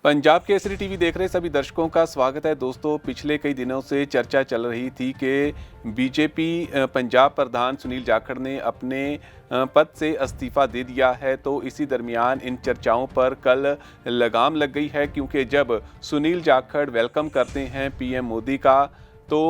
Punjab Kesari TV देख रहे सभी दर्शकों का स्वागत है। दोस्तों, पिछले कई दिनों से चर्चा चल रही थी कि बीजेपी पंजाब प्रधान सुनील जाखड़ ने अपने पद से इस्तीफा दे दिया है। तो इसी दरमियान इन चर्चाओं पर कल लगाम लग गई है, क्योंकि जब सुनील जाखड़ वेलकम करते हैं पीएम मोदी का तो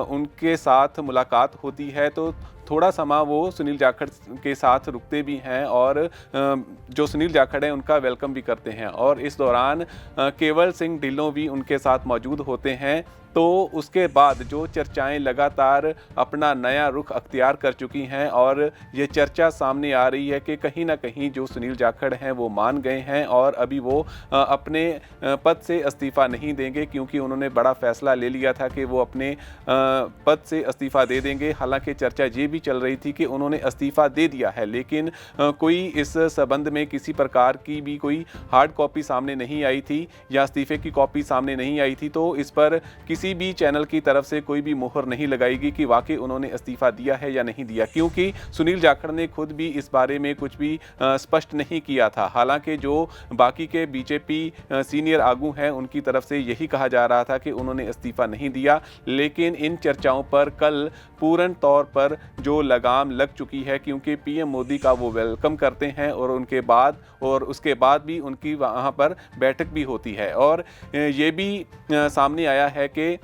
उनके साथ मुलाकात होती है तो थोड़ा समय वो सुनील जाखड़ के साथ रुकते भी हैं और जो सुनील जाखड़ हैं उनका वेलकम भी करते हैं। और इस दौरान केवल सिंह ढिल्लों भी उनके साथ मौजूद होते हैं। तो उसके बाद जो चर्चाएं लगातार अपना नया रुख अख्तियार कर चुकी हैं और ये चर्चा सामने आ रही है कि कहीं ना कहीं जो सुनील जाखड़ हैं वो मान गए हैं और अभी वो अपने पद से इस्तीफा नहीं देंगे, क्योंकि उन्होंने बड़ा फैसला ले लिया था कि वो अपने पद से इस्तीफा दे देंगे। हालांकि चर्चा ये भी चल रही थी कि उन्होंने इस्तीफा दे दिया है, लेकिन कोई इस संबंध में किसी प्रकार की भी कोई हार्ड कॉपी सामने नहीं आई थी या इस्तीफे की कॉपी सामने नहीं आई थी। तो इस पर किसी भी चैनल की तरफ से कोई भी मोहर नहीं लगाएगी कि वाकई उन्होंने इस्तीफा दिया है या नहीं दिया, क्योंकि सुनील जाखड़ ने खुद भी इस बारे में कुछ भी स्पष्ट नहीं किया था। हालांकि जो बाकी के बीजेपी सीनियर आगू हैं उनकी तरफ से यही कहा जा रहा था कि उन्होंने इस्तीफा नहीं दिया, लेकिन इन चर्चाओं पर कल पूर्ण तौर पर जो लगाम लग चुकी है, क्योंकि पीएम मोदी का वो वेलकम करते हैं और उसके बाद भी उनकी वहाँ पर बैठक भी होती है। और ये भी सामने आया है कि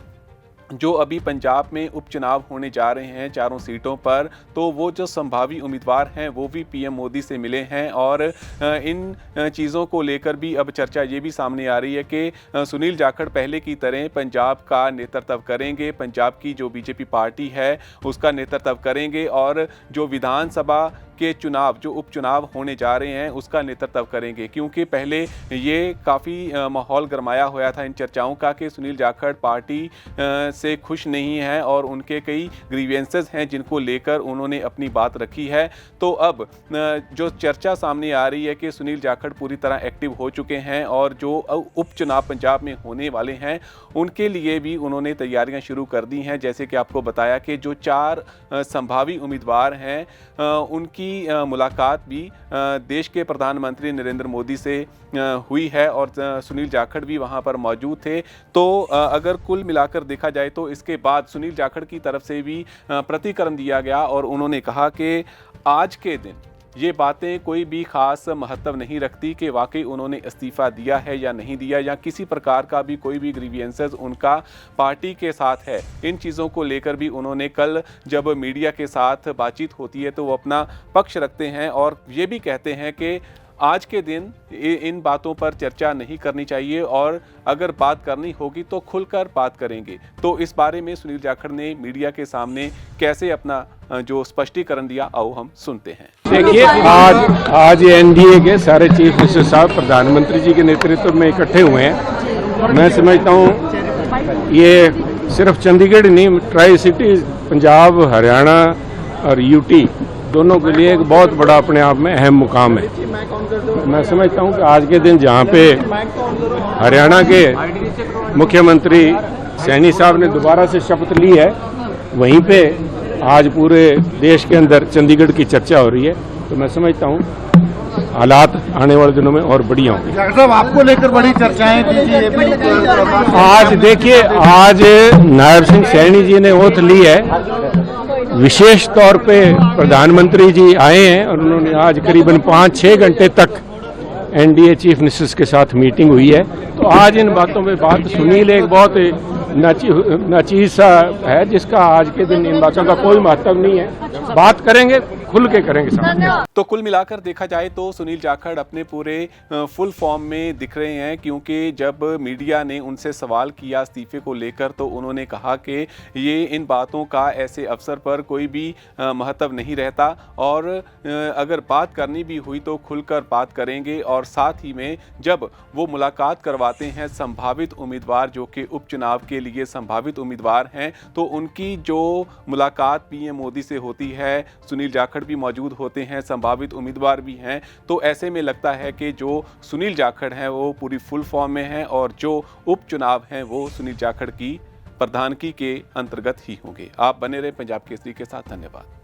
जो अभी पंजाब में उपचुनाव होने जा रहे हैं चारों सीटों पर, तो वो जो संभावी उम्मीदवार हैं वो भी पीएम मोदी से मिले हैं। और इन चीज़ों को लेकर भी अब चर्चा ये भी सामने आ रही है कि सुनील जाखड़ पहले की तरह पंजाब का नेतृत्व करेंगे, पंजाब की जो बीजेपी पार्टी है उसका नेतृत्व करेंगे और जो विधानसभा के चुनाव जो उपचुनाव होने जा रहे हैं उसका नेतृत्व करेंगे। क्योंकि पहले ये काफ़ी माहौल गरमाया हुआ था इन चर्चाओं का कि सुनील जाखड़ पार्टी से खुश नहीं है और उनके कई ग्रीवेंसेस हैं जिनको लेकर उन्होंने अपनी बात रखी है। तो अब जो चर्चा सामने आ रही है कि सुनील जाखड़ पूरी तरह एक्टिव हो चुके हैं और जो उपचुनाव पंजाब में होने वाले हैं उनके लिए भी उन्होंने तैयारियां शुरू कर दी हैं। जैसे कि आपको बताया कि जो 4 संभावी उम्मीदवार हैं उनकी मुलाकात भी देश के प्रधानमंत्री नरेंद्र मोदी से हुई है और सुनील जाखड़ भी वहां पर मौजूद थे। तो अगर कुल मिलाकर देखा जाए तो इसके बाद सुनील जाखड़ की तरफ से भी प्रतिक्रिया दिया गया और उन्होंने कहा कि आज के दिन ये बातें कोई भी खास महत्व नहीं रखती कि वाकई उन्होंने इस्तीफा दिया है या नहीं दिया, या किसी प्रकार का भी कोई भी ग्रीवियंसेस उनका पार्टी के साथ है। इन चीज़ों को लेकर भी उन्होंने कल जब मीडिया के साथ बातचीत होती है तो वो अपना पक्ष रखते हैं और ये भी कहते हैं कि आज के दिन इन बातों पर चर्चा नहीं करनी चाहिए और अगर बात करनी होगी तो खुलकर बात करेंगे। तो इस बारे में सुनील जाखड़ ने मीडिया के सामने कैसे अपना जो स्पष्टीकरण दिया, आओ हम सुनते हैं। देखिए, आज एनडीए के सारे चीफ मिनिस्टर साहब प्रधानमंत्री जी के नेतृत्व में इकट्ठे हुए हैं। मैं समझता हूँ ये सिर्फ चंडीगढ़ नहीं, ट्राई सिटी पंजाब, हरियाणा और यूटी दोनों के लिए एक बहुत बड़ा अपने आप में अहम मुकाम है। मैं समझता हूं कि आज के दिन जहां पे हरियाणा के मुख्यमंत्री सैनी साहब ने दोबारा से शपथ ली है, वहीं पे आज पूरे देश के अंदर चंडीगढ़ की चर्चा हो रही है। तो मैं समझता हूं हालात आने वाले दिनों में और बढ़िया होंगे। डॉक्टर साहब, आपको लेकर बड़ी चर्चाएं थी। आज देखिए, आज नायब सिंह सैनी जी ने ओथ ली है। विशेष तौर पे प्रधानमंत्री जी आए हैं और उन्होंने आज करीबन 5-6 घंटे तक एनडीए चीफ मिनिस्टर्स के साथ मीटिंग हुई है। तो आज इन बातों पे बात, सुनील एक बहुत नाचीज सा है जिसका आज के दिन इन बातों का कोई महत्व नहीं है। बात करेंगे, खुल के करेंगे सामने। तो कुल मिलाकर देखा जाए तो सुनील जाखड़ अपने पूरे फुल फॉर्म में दिख रहे हैं, क्योंकि जब मीडिया ने उनसे सवाल किया इस्तीफे को लेकर तो उन्होंने कहा कि ये इन बातों का ऐसे अवसर पर कोई भी महत्व नहीं रहता और अगर बात करनी भी हुई तो खुलकर बात करेंगे। और साथ ही में जब वो मुलाकात करवाते हैं संभावित उम्मीदवार जो कि उपचुनाव के लिए संभावित उम्मीदवार हैं, तो उनकी जो मुलाकात पीएम मोदी से होती है, सुनील जाखड़ भी मौजूद होते हैं, संभावित उम्मीदवार भी हैं। तो ऐसे में लगता है कि जो सुनील जाखड़ हैं वो पूरी फुल फॉर्म में हैं और जो उपचुनाव हैं वो सुनील जाखड़ की प्रधानगी के अंतर्गत ही होंगे। आप बने रहे पंजाब केसरी के साथ। धन्यवाद।